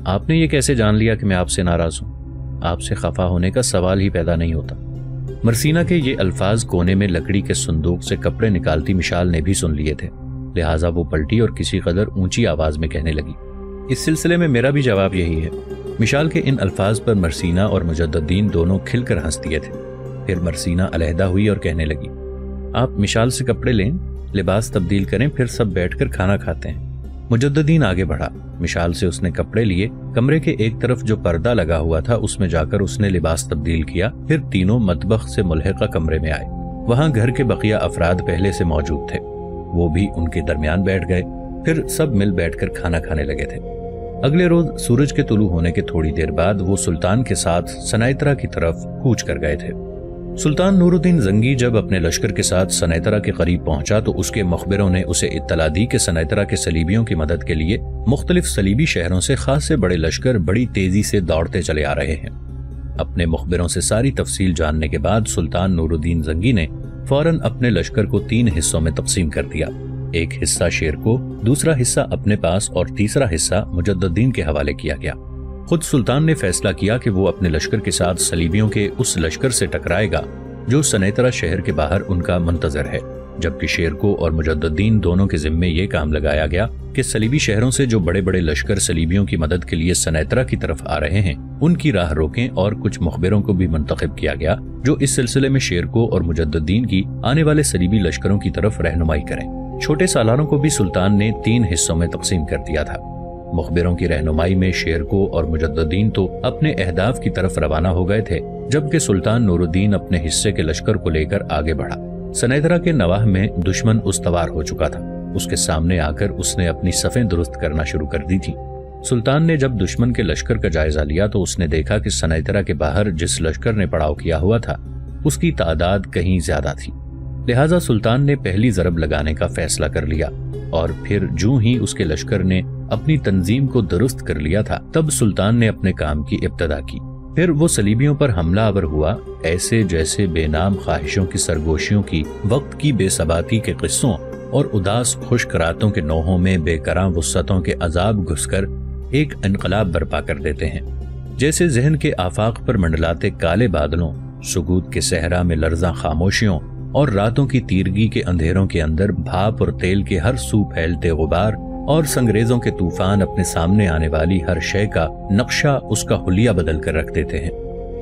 آپ نے یہ کیسے جان لیا کہ میں آپ سے ناراض ہوں؟ آپ سے خفا ہونے کا سوال ہی پیدا نہیں ہوتا۔ مرسینہ کے یہ الفاظ کونے میں لکڑی کے صندوق سے کپڑے نکالتی مشال نے بھی سن لیے تھے، لہٰذا وہ پلٹی اور کسی قدر اونچی آواز میں کہنے لگی، اس سلسلے میں میرا بھی جواب یہی ہے۔ مشال کے ان الفاظ پر مرسینہ اور مجد الدین دونوں کھل کر ہنس دیے تھے۔ پھر مرسینہ علیحدہ ہوئی اور کہنے لگی، آپ مشال سے کپڑے لیں، لباس تبدیل کریں، پھر سب بیٹھ کر کھانا کھاتے ہیں۔ مجد الدین آگے بڑھا، مشال سے اس نے کپڑے لیے، کمرے کے ایک طرف جو پردہ لگا ہوا تھا اس میں جا کر اس نے لباس تبدیل کیا، پھر تینوں مطبخ سے ملحقہ کمرے میں آئے۔ وہاں گھر کے بقیہ افراد پہلے سے موجود تھے، وہ بھی ان کے درمیان بیٹھ گئے، پھر سب مل بیٹھ کر کھانا کھانے لگے تھے۔ اگلے روز سورج کے طلوع ہونے کے تھوڑی دیر بعد وہ سلطان کے ساتھ سنیترا کی طرف کوچ کر گئے تھے۔ سلطان نور الدین زنگی جب اپنے لشکر کے ساتھ سنیترا کے قریب پہنچا تو اس کے مخبروں نے اسے اطلاع دی کہ سنیترا کے صلیبیوں کی مدد کے لیے مختلف صلیبی شہروں سے خاصے بڑے لشکر بڑی تیزی سے دوڑتے چلے آ رہے ہیں۔ اپنے مخبروں سے ساری تفصیل جاننے کے بعد سلطان نور الدین زنگی نے فوراً اپنے لشکر کو 3 حصوں میں تقسیم کر دیا، ایک حصہ شیر کو، دوسرا حصہ اپنے پاس اور تیسرا حصہ مجد الدین کے حوالے کیا گیا۔ خود سلطان نے فیصلہ کیا کہ وہ اپنے لشکر کے ساتھ صلیبیوں کے اس لشکر سے ٹکرائے گا جو سنیترا شہر کے باہر ان کا منتظر ہے، جبکہ شیرکو اور مجد الدین دونوں کے ذمے یہ کام لگایا گیا کہ صلیبی شہروں سے جو بڑے بڑے لشکر صلیبیوں کی مدد کے لیے سنیترا کی طرف آ رہے ہیں ان کی راہ روکیں، اور کچھ مخبروں کو بھی منتخب کیا گیا جو اس سلسلے میں شیرکو اور مجد الدین کی آنے والے صلیبی لشکروں کی طرف رہنمائی کریں۔ چھوٹے سالاروں کو بھی سلطان نے 3 حصوں میں تقسیم کر دیا تھا۔ مخبروں کی رہنمائی میں شیرکو اور مجد الدین تو اپنے اہداف کی طرف روانہ ہو گئے تھے، جبکہ سلطان نور الدین اپنے حصے کے لشکر کو لے کر آگے بڑھا۔ سنیترا کے نواح میں دشمن استوار ہو چکا تھا، اس کے سامنے آ کر اس نے اپنی صفیں درست کرنا شروع کر دی تھی۔ سلطان نے جب دشمن کے لشکر کا جائزہ لیا تو اس نے دیکھا کہ سنیترا کے باہر جس لشکر نے پڑاؤ کیا ہوا تھا اس کی تعداد کہیں زیادہ تھی، لہٰذا سلطان نے پہلی ضرب لگانے کا فیصلہ کر لیا، اور پھر جو ہی اس کے لشکر نے اپنی تنظیم کو درست کر لیا تھا تب سلطان نے اپنے کام کی ابتدا کی۔ پھر وہ صلیبیوں پر حملہ آور ہوا، ایسے جیسے بے نام خواہشوں کی سرگوشیوں کی، وقت کی بے ثباتی کے قصوں اور اداس خشک راتوں کے نوحوں میں بے کراں وسعتوں کے عذاب گھس کر ایک انقلاب برپا کر دیتے ہیں، جیسے ذہن کے آفاق پر منڈلاتے کالے بادلوں، سکوت کے صحرا میں لرزاں خاموشیوں اور راتوں کی تیرگی کے اندھیروں کے اندر بھاپ اور تیل کے ہر سو پھیلتے غبار اور سنگریزوں کے طوفان اپنے سامنے آنے والی ہر شے کا نقشہ اس کا حلیہ بدل کر رکھ دیتے ہیں۔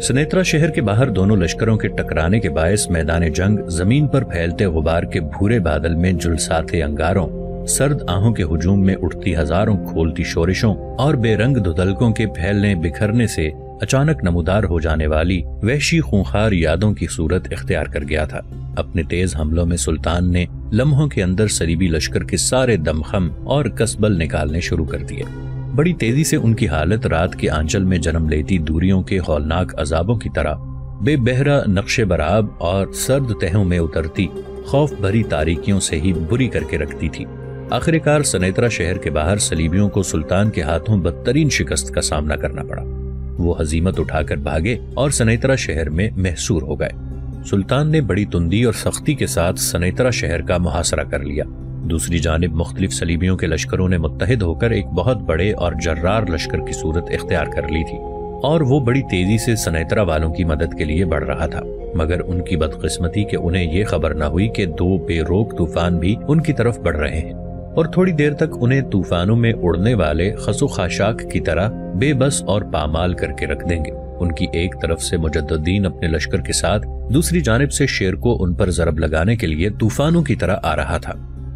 سنیترا شہر کے باہر دونوں لشکروں کے ٹکرانے کے باعث میدان جنگ زمین پر پھیلتے غبار کے بھورے بادل میں جلساتے انگاروں، سرد آہوں کے ہجوم میں اٹھتی ہزاروں کھولتی شورشوں اور بے رنگ دھدلکوں کے پھیلنے بکھرنے سے اچانک نمودار ہو جانے والی وحشی خونخوار یادوں کی صورت اختیار کر گیا تھا۔ اپنے تیز حملوں میں سلطان نے لمحوں کے اندر صلیبی لشکر کے سارے دمخم اور کسبل نکالنے شروع کر دیے۔ بڑی تیزی سے ان کی حالت رات کے آنچل میں جنم لیتی دوریوں کے ہولناک عذابوں کی طرح بے بہرا نقش برآب اور سرد تہوں میں اترتی خوف بھری تاریکیوں سے ہی بری کر کے رکھتی تھی۔ آخر کار سنیترا شہر کے باہر صلیبیوں کو سلطان کے ہاتھوں بدترین شکست کا سامنا کرنا پڑا۔ وہ ہزیمت اٹھا کر بھاگے اور سنیترا شہر میں محصور ہو گئے۔ سلطان نے بڑی تندی اور سختی کے ساتھ سنیترا شہر کا محاصرہ کر لیا۔ دوسری جانب مختلف صلیبیوں کے لشکروں نے متحد ہو کر ایک بہت بڑے اور جرار لشکر کی صورت اختیار کر لی تھی، اور وہ بڑی تیزی سے سنیترا والوں کی مدد کے لیے بڑھ رہا تھا، مگر ان کی بدقسمتی کہ انہیں یہ خبر نہ ہوئی کہ 2 بے روک طوفان بھی ان کی طرف بڑھ رہے ہیں، اور تھوڑی دیر تک انہیں طوفانوں میں اڑنے والے خس و خاشاک کی طرح بے بس اور پامال کر کے رکھ دیں گے۔ ان کی ایک طرف سے مجد الدین اپنے لشکر کے ساتھ، دوسری جانب سے شیرکو ان پر ضرب لگانے کے لیے طوفانوں کی طرح آ رہا تھا۔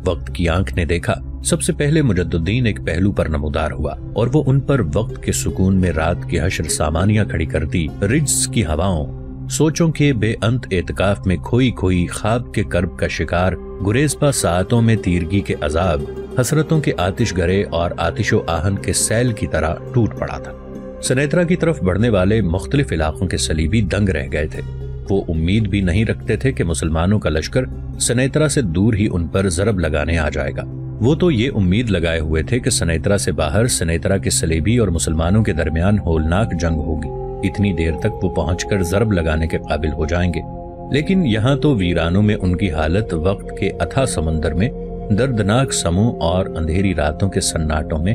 وقت کی آنکھ نے دیکھا، سب سے پہلے مجد الدین ایک پہلو پر نمودار ہوا، اور وہ ان پر وقت کے سکون میں رات کے حشر سامانیاں کھڑی کرتی رجز کی ہواؤں، سوچوں کے بے انت اعتکاف میں کھوئی کھوئی خواب کے کرب کا شکار، گریزپا ساعتوں میں تیرگی کے عذاب، حسرتوں کے آتش گرے اور آتش و آہن کے سیل کی طرح ٹوٹ پڑا تھا۔ سنیترا کی طرف بڑھنے والے مختلف علاقوں کے صلیبی دنگ رہ گئے تھے۔ وہ امید بھی نہیں رکھتے تھے کہ مسلمانوں کا لشکر سنیترا سے دور ہی ان پر ضرب لگانے آ جائے گا۔ وہ تو یہ امید لگائے ہوئے تھے کہ سنیترا سے باہر سنیترا کے صلیبی اور مسلمانوں کے درمیان ہولناک جنگ ہوگی، اتنی دیر تک وہ پہنچ کر ضرب لگانے کے قابل ہو جائیں گے۔ لیکن یہاں تو ویرانوں میں ان کی حالت وقت کے اتھا سمندر میں، دردناک سموں اور اندھیری راتوں کے سناٹوں میں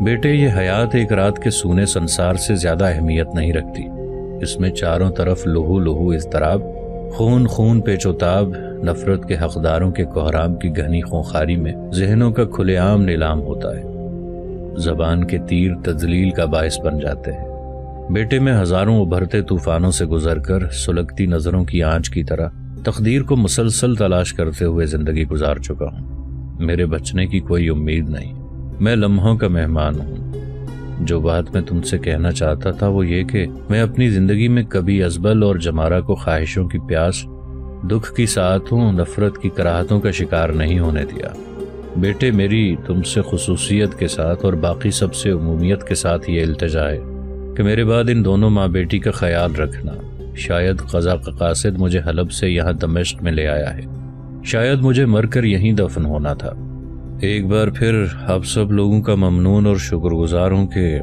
بیٹے یہ حیات ایک رات کے سونے سنسار سے زیادہ اہمیت نہیں رکھتی، اس میں چاروں طرف لہو لہو اضطراب، خون خون پیچوتاب، نفرت کے حقداروں کے کوہرام کی گہنی خونخاری میں ذہنوں کا کھلے عام نیلام ہوتا ہے، زبان کے تیر تذلیل کا باعث بن جاتے ہیں۔ بیٹے میں ہزاروں ابھرتے طوفانوں سے گزر کر سلگتی نظروں کی آنچ کی طرح تقدیر کو مسلسل تلاش کرتے ہوئے زندگی گزار چکا ہوں۔ میرے بچنے کی کوئی امید نہیں، میں لمحوں کا مہمان ہوں۔ جو بات میں تم سے کہنا چاہتا تھا وہ یہ کہ میں اپنی زندگی میں کبھی ازبل اور جمارہ کو خواہشوں کی پیاس، دکھ کی ساعتوں، نفرت کی کراہتوں کا شکار نہیں ہونے دیا۔ بیٹے میری تم سے خصوصیت کے ساتھ اور باقی سب سے عمومیت کے ساتھ یہ التجا ہے کہ میرے بعد ان دونوں ماں بیٹی کا خیال رکھنا۔ شاید قضا کا قاصد مجھے حلب سے یہاں دمشق میں لے آیا ہے، شاید مجھے مر کر یہیں دفن ہونا تھا۔ ایک بار پھر آپ سب لوگوں کا ممنون اور شکر گزار ہوں کہ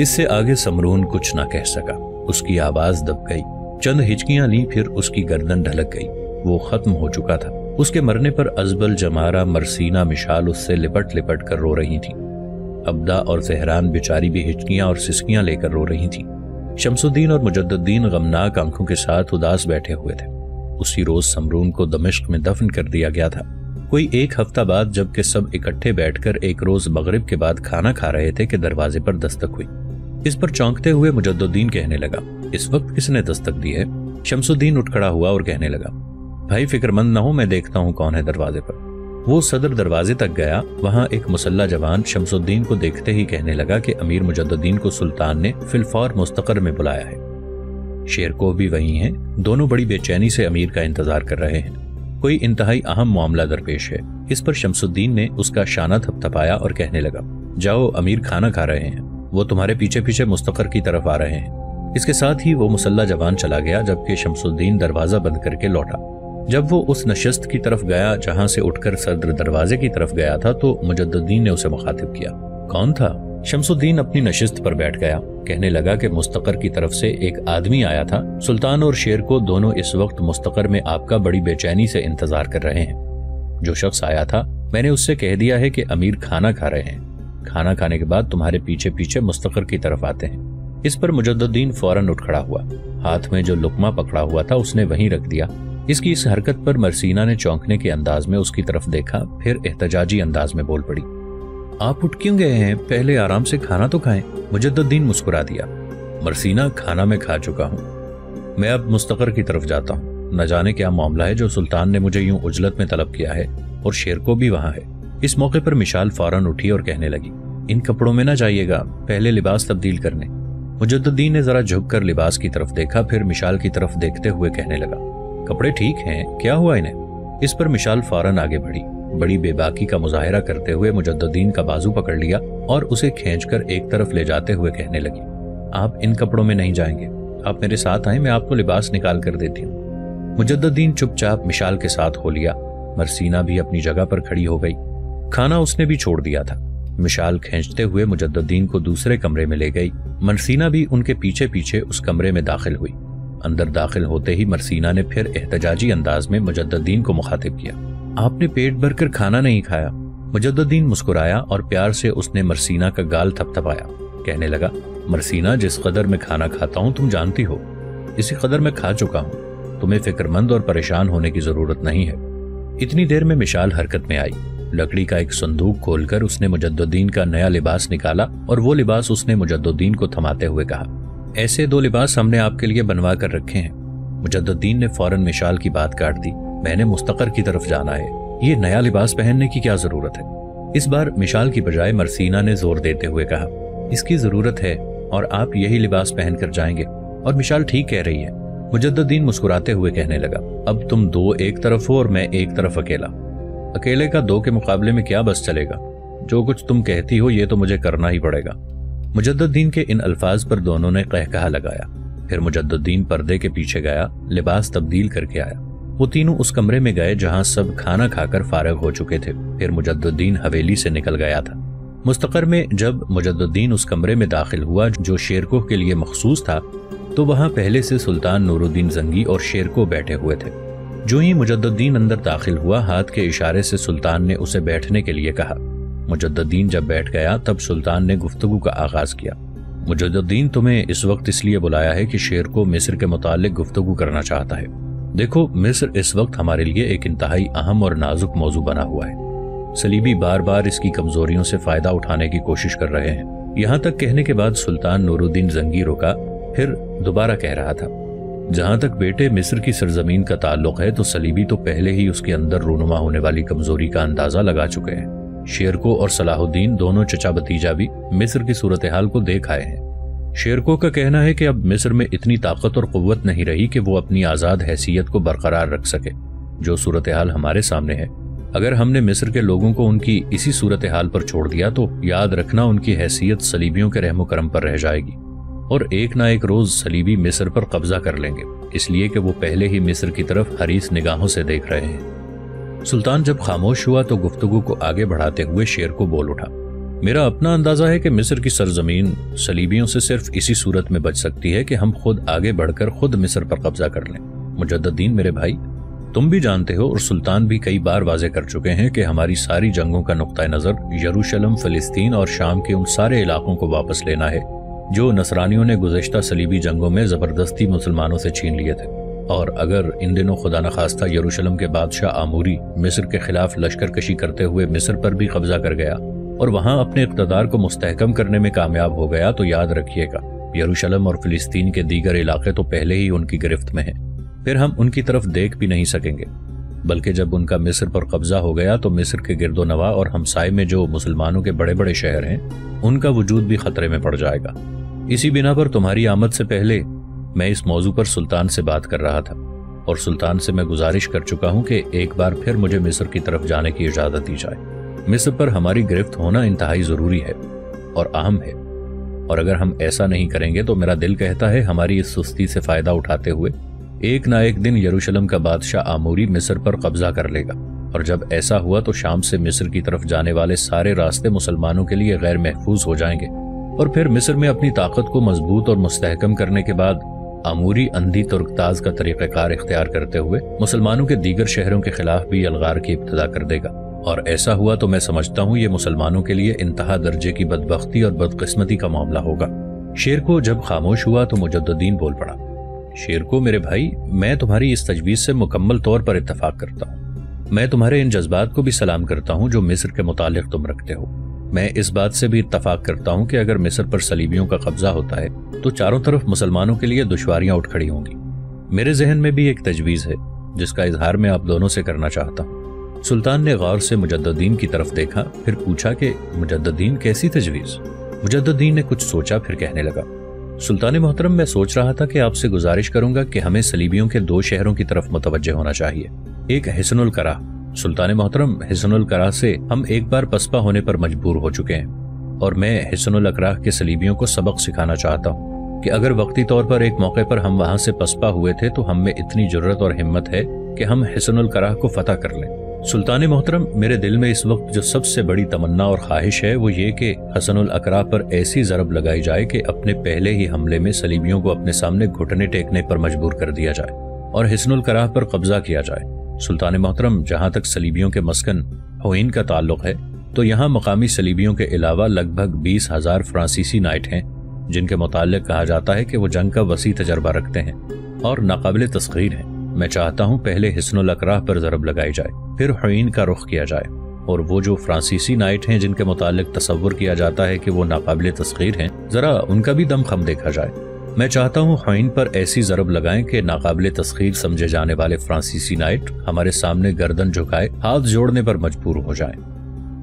اس سے آگے سمرون کچھ نہ کہہ سکا۔ اس کی آواز دب گئی، چند ہچکیاں لیں، پھر اس کی گردن ڈھلک گئی۔ وہ ختم ہو چکا تھا۔ اس کے مرنے پر ازبل، جمارہ، مرسینہ، مشال اس سے لپٹ لپٹ کر رو رہی تھیں۔ ابدا اور زہران بیچاری بھی ہچکیاں اور سسکیاں لے کر رو رہی تھیں۔ شمس الدین اور مجد الدین غمناک آنکھوں کے ساتھ اداس بیٹھے ہوئے تھے۔ اسی روز سمرون کو دمشق میں دفن کر دیا گیا تھا۔ کوئی ایک ہفتہ بعد جب کہ سب اکٹھے بیٹھ کر ایک روز مغرب کے بعد کھانا کھا رہے تھے کہ دروازے پر دستک ہوئی۔ اس پر چونکتے ہوئے مجد الدین کہنے لگا، اس وقت کس نے دستک دی ہے؟ شمس الدین اٹھ کھڑا ہوا اور کہنے لگا، بھائی فکر مند نہ ہو، میں دیکھتا ہوں کون ہے دروازے پر۔ وہ صدر دروازے تک گیا۔ وہاں ایک مسلح جوان شمس الدین کو دیکھتے ہی کہنے لگا کہ امیر مجد الدین کو سلطان نے فی الفور مستقر میں بلایا ہے۔ شیرکوہ بھی وہیں ہیں، دونوں بڑی بے چینی سے امیر کا انتظار کر رہے ہیں۔ کوئی انتہائی اہم معاملہ درپیش ہے۔ اس پر شمس الدین نے اس کا شانہ تھپتھپایا اور کہنے لگا، جاؤ، امیر کھانا کھا رہے ہیں، وہ تمہارے پیچھے پیچھے مستقر کی طرف آ رہے ہیں۔ اس کے ساتھ ہی وہ مسلح جوان چلا گیا، جبکہ شمس الدین دروازہ بند کر کے لوٹا۔ جب وہ اس نشست کی طرف گیا جہاں سے اٹھ کر صدر دروازے کی طرف گیا تھا تو مجد الدین نے اسے مخاطب کیا۔ کون تھا؟ شمس الدین اپنی نشست پر بیٹھ گیا، کہنے لگا کہ مستقر کی طرف سے ایک آدمی آیا تھا۔ سلطان اور شیر کو دونوں اس وقت مستقر میں آپ کا بڑی بے چینی سے انتظار کر رہے ہیں۔ جو شخص آیا تھا میں نے اس سے کہہ دیا ہے کہ امیر کھانا کھا رہے ہیں، کھانا کھانے کے بعد تمہارے پیچھے پیچھے مستقر کی طرف آتے ہیں۔ اس پر مجد الدین فوراً اٹھ کھڑا ہوا، ہاتھ میں جو لقمہ پکڑا ہوا تھا اس نے وہیں رکھ دیا۔ اس کی اس حرکت پر مرسینہ نے چونکنے کے انداز میں اس کی طرف دیکھا، پھر احتجاجی انداز میں بول پڑی، آپ اٹھ کیوں گئے ہیں؟ پہلے آرام سے کھانا تو کھائیں۔ مجد الدین مسکرا دیا، مرسینہ کھانا میں کھا چکا ہوں، میں اب مستقر کی طرف جاتا ہوں۔ نہ جانے کیا معاملہ ہے جو سلطان نے مجھے یوں عجلت میں طلب کیا ہے، اور شیر کو بھی وہاں ہے۔ اس موقع پر مشال فوراً اٹھی اور کہنے لگی، ان کپڑوں میں نہ جائیے گا، پہلے لباس تبدیل کرنے۔ مجد الدین نے ذرا جھک کر لباس کی طرف دیکھا، پھر مشال کی طرف دیکھتے ہوئے کہنے لگا، کپڑے ٹھیک ہیں، کیا ہوا انہیں؟ اس پر مشال فوراً آگے بڑھی، بڑی بے باکی کا مظاہرہ کرتے ہوئے مجد الدین کا بازو پکڑ لیا اور اسے کھینچ کر ایک طرف لے جاتے ہوئے کہنے لگی، آپ ان کپڑوں میں نہیں جائیں گے، آپ میرے ساتھ آئیں، میں آپ کو لباس نکال کر دیتی ہوں۔ مجد الدین چپ چاپ مشال کے ساتھ ہو لیا۔ مرسینہ بھی اپنی جگہ پر کھڑی ہو گئی، کھانا اس نے بھی چھوڑ دیا تھا۔ مشال کھینچتے ہوئے مجد الدین کو دوسرے کمرے میں لے گئی۔ مرسینہ بھی ان کے پیچھے پیچھے اس کمرے میں داخل ہوئی۔ اندر داخل ہوتے ہی مرسینہ نے پھر احتجاجی انداز میں مجد الدین کو مخاطب کیا، آپ نے پیٹ بھر کر کھانا نہیں کھایا۔ مجد الدین مسکرایا اور پیار سے اس نے مرسینہ کا گال تھپتھپایا، کہنے لگا، مرسینہ جس قدر میں کھانا کھاتا ہوں تم جانتی ہو، اسی قدر میں کھا چکا ہوں، تمہیں فکر مند اور پریشان ہونے کی ضرورت نہیں ہے۔ اتنی دیر میں مشال حرکت میں آئی۔ لکڑی کا ایک صندوق کھول کر اس نے مجد الدین کا نیا لباس نکالا اور وہ لباس اس نے مجد الدین کو تھماتے ہوئے کہا، ایسے 2 لباس ہم نے آپ کے لیے بنوا کر رکھے ہیں۔ مجد الدین نے فوراً مشال کی بات کاٹ دی، میں نے مستقر کی طرف جانا ہے، یہ نیا لباس پہننے کی کیا ضرورت ہے؟ اس بار مشال کی بجائے مرسینہ نے زور دیتے ہوئے کہا، اس کی ضرورت ہے اور آپ یہی لباس پہن کر جائیں گے، اور مشال ٹھیک کہہ رہی ہے۔ مجد الدین مسکراتے ہوئے کہنے لگا، اب تم 2 ایک طرف ہو اور میں ایک طرف اکیلا، اکیلے کا 2 کے مقابلے میں کیا بس چلے گا؟ جو کچھ تم کہتی ہو یہ تو مجھے کرنا ہی پڑے گا۔ مجد الدین کے ان الفاظ پر دونوں نے قہقہا لگایا۔ پھر مجد الدین پردے کے پیچھے گیا، لباس تبدیل کر کے آیا۔ وہ تینوں اس کمرے میں گئے جہاں سب کھانا کھا کر فارغ ہو چکے تھے۔ پھر مجد الدین حویلی سے نکل گیا تھا۔ مستقر میں جب مجد الدین اس کمرے میں داخل ہوا جو شیرکوہ کے لیے مخصوص تھا تو وہاں پہلے سے سلطان نور الدین زنگی اور شیرکوہ بیٹھے ہوئے تھے۔ جو ہی مجد الدین اندر داخل ہوا، ہاتھ کے اشارے سے سلطان نے اسے بیٹھنے کے لیے کہا۔ مجددین جب بیٹھ گیا تب سلطان نے گفتگو کا آغاز کیا۔ مجددین تمہیں اس وقت اس لیے بلایا ہے کہ شیر کو مصر کے متعلق گفتگو کرنا چاہتا ہے۔ دیکھو، مصر اس وقت ہمارے لیے ایک انتہائی اہم اور نازک موضوع بنا ہوا ہے۔ صلیبی بار بار اس کی کمزوریوں سے فائدہ اٹھانے کی کوشش کر رہے ہیں۔ یہاں تک کہنے کے بعد سلطان نور الدین زنگی رکا، پھر دوبارہ کہہ رہا تھا، جہاں تک بیٹے مصر کی سرزمین کا تعلق ہے تو صلیبی تو پہلے ہی اس کے اندر رونما ہونے والی کمزوری کا اندازہ لگا چکے ہیں۔ شیرکو اور صلاح الدین دونوں چچا بھتیجا بھی مصر کی صورتحال کو دیکھ آئے ہیں۔ شیرکو کا کہنا ہے کہ اب مصر میں اتنی طاقت اور قوت نہیں رہی کہ وہ اپنی آزاد حیثیت کو برقرار رکھ سکے۔ جو صورتحال ہمارے سامنے ہے، اگر ہم نے مصر کے لوگوں کو ان کی اسی صورتحال پر چھوڑ دیا تو یاد رکھنا ان کی حیثیت صلیبیوں کے رحم و کرم پر رہ جائے گی، اور ایک نہ ایک روز صلیبی مصر پر قبضہ کر لیں گے، اس لیے کہ وہ پہلے ہی مصر کی طرف حریص نگاہوں سے دیکھ رہے ہیں۔ سلطان جب خاموش ہوا تو گفتگو کو آگے بڑھاتے ہوئے شیر کو بول اٹھا، میرا اپنا اندازہ ہے کہ مصر کی سرزمین صلیبیوں سے صرف اسی صورت میں بچ سکتی ہے کہ ہم خود آگے بڑھ کر خود مصر پر قبضہ کر لیں۔ مجددین میرے بھائی، تم بھی جانتے ہو اور سلطان بھی کئی بار واضح کر چکے ہیں کہ ہماری ساری جنگوں کا نقطہ نظر یروشلم، فلسطین اور شام کے ان سارے علاقوں کو واپس لینا ہے جو نصرانیوں نے گزشتہ صلیبی جنگوں میں زبردستی مسلمانوں سے چھین لیے تھے۔ اور اگر ان دنوں خدا نخواستہ یروشلم کے بادشاہ آموری مصر کے خلاف لشکر کشی کرتے ہوئے مصر پر بھی قبضہ کر گیا اور وہاں اپنے اقتدار کو مستحکم کرنے میں کامیاب ہو گیا تو یاد رکھیے گا، یروشلم اور فلسطین کے دیگر علاقے تو پہلے ہی ان کی گرفت میں ہیں، پھر ہم ان کی طرف دیکھ بھی نہیں سکیں گے، بلکہ جب ان کا مصر پر قبضہ ہو گیا تو مصر کے گرد و نواح اور ہمسائے میں جو مسلمانوں کے بڑے بڑے شہر ہیں ان کا وجود بھی خطرے میں پڑ جائے گا۔ اسی بنا پر تمہاری آمد سے پہلے میں اس موضوع پر سلطان سے بات کر رہا تھا، اور سلطان سے میں گزارش کر چکا ہوں کہ ایک بار پھر مجھے مصر کی طرف جانے کی اجازت دی جائے۔ مصر پر ہماری گرفت ہونا انتہائی ضروری ہے اور اہم ہے، اور اگر ہم ایسا نہیں کریں گے تو میرا دل کہتا ہے ہماری اس سستی سے فائدہ اٹھاتے ہوئے ایک نہ ایک دن یروشلم کا بادشاہ آموری مصر پر قبضہ کر لے گا، اور جب ایسا ہوا تو شام سے مصر کی طرف جانے والے سارے راستے مسلمانوں کے لیے غیر محفوظ ہو جائیں گے، اور پھر مصر میں اپنی طاقت کو مضبوط اور مستحکم کرنے کے بعد آموری اندھی ترکتاز کا طریقہ کار اختیار کرتے ہوئے مسلمانوں کے دیگر شہروں کے خلاف بھی الغار کی ابتدا کر دے گا، اور ایسا ہوا تو میں سمجھتا ہوں یہ مسلمانوں کے لیے انتہا درجے کی بدبختی اور بدقسمتی کا معاملہ ہوگا۔ شیر کو جب خاموش ہوا تو مجددین بول پڑا، شیر کو میرے بھائی، میں تمہاری اس تجویز سے مکمل طور پر اتفاق کرتا ہوں۔ میں تمہارے ان جذبات کو بھی سلام کرتا ہوں جو مصر کے متعلق تم رکھتے ہو۔ میں اس بات سے بھی اتفاق کرتا ہوں کہ اگر مصر پر صلیبیوں کا قبضہ ہوتا ہے تو چاروں طرف مسلمانوں کے لیے دشواریاں اٹھ کھڑی ہوں گی۔ میرے ذہن میں بھی ایک تجویز ہے جس کا اظہار میں آپ دونوں سے کرنا چاہتا ہوں۔ سلطان نے غور سے مجددین کی طرف دیکھا، پھر پوچھا کہ مجددین کیسی تجویز؟ مجددین نے کچھ سوچا، پھر کہنے لگا، سلطان محترم، میں سوچ رہا تھا کہ آپ سے گزارش کروں گا کہ ہمیں صلیبیوں کے 2 شہروں کی طرف متوجہ ہونا چاہیے۔ ایک حصن القراہ، سلطان محترم، حصن القراہ سے ہم ایک بار پسپا ہونے پر مجبور ہو چکے ہیں، اور میں حصن الاقراہ کے صلیبیوں کو سبق سکھانا چاہتا ہوں کہ اگر وقتی طور پر ایک موقع پر ہم وہاں سے پسپا ہوئے تھے تو ہم میں اتنی جرت اور ہمت ہے کہ ہم حصن القراہ کو فتح کر لیں۔ سلطان محترم، میرے دل میں اس وقت جو سب سے بڑی تمنا اور خواہش ہے وہ یہ کہ حصن الاقراہ پر ایسی ضرب لگائی جائے کہ اپنے پہلے ہی حملے میں صلیبیوں کو اپنے سامنے گھٹنے ٹیکنے پر مجبور کر دیا جائے اور حصن الاقراہ پر قبضہ کیا جائے۔ سلطان محترم، جہاں تک صلیبیوں کے مسکن حوین کا تعلق ہے تو یہاں مقامی صلیبیوں کے علاوہ لگ بھگ 20,000 فرانسیسی نائٹ ہیں جن کے متعلق کہا جاتا ہے کہ وہ جنگ کا وسیع تجربہ رکھتے ہیں اور ناقابل تسخیر ہیں۔ میں چاہتا ہوں پہلے حصن الاقراہ پر ضرب لگائی جائے، پھر حوین کا رخ کیا جائے، اور وہ جو فرانسیسی نائٹ ہیں جن کے متعلق تصور کیا جاتا ہے کہ وہ ناقابل تسخیر ہیں، ذرا ان کا بھی دم خم دیکھا جائے۔ میں چاہتا ہوں حوین پر ایسی ضرب لگائیں کہ ناقابل تسخیر سمجھے جانے والے فرانسیسی نائٹ ہمارے سامنے گردن جھکائے ہاتھ جوڑنے پر مجبور ہو جائیں۔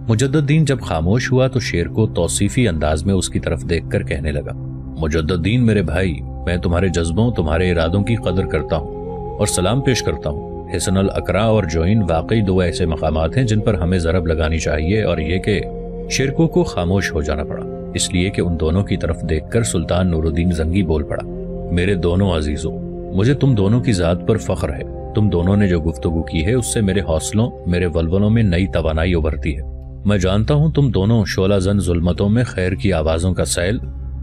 مجددین جب خاموش ہوا تو شیر کو توصیفی انداز میں اس کی طرف دیکھ کر کہنے لگا، مجددین میرے بھائی، میں تمہارے جذبوں، تمہارے ارادوں کی قدر کرتا ہوں اور سلام پیش کرتا ہوں۔ حصن الاقراہ اور جوین واقعی 2 ایسے مقامات ہیں جن پر ہمیں ضرب لگانی چاہیے، اور یہ کہ شیرکو کو خاموش ہو جانا پڑا اس لیے کہ ان دونوں کی طرف دیکھ کر سلطان نور الدین زنگی بول پڑا، میرے دونوں عزیزوں، مجھے تم دونوں کی ذات پر فخر ہے۔ تم دونوں نے جو گفتگو کی ہے اس سے میرے حوصلوں، میرے ولولوں میں نئی توانائی ابھرتی ہے۔ میں جانتا ہوں تم دونوں شعلہ زن ظلمتوں میں خیر کی آوازوں کا سیل،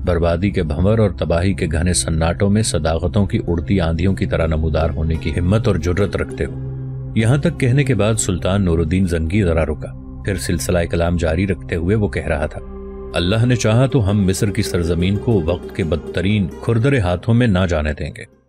بربادی کے بھنور اور تباہی کے گھنے سناٹوں میں صداقتوں کی اڑتی آندھیوں کی طرح نمودار ہونے کی ہمت اور جرت رکھتے ہو۔ یہاں تک کہنے کے بعد سلطان نور الدین زنگی ذرا رکا، پھر سلسلہ کلام جاری رکھتے ہوئے وہ کہہ رہا تھا، اللہ نے چاہا تو ہم مصر کی سرزمین کو وقت کے بدترین کھردرے ہاتھوں میں نہ جانے دیں گے۔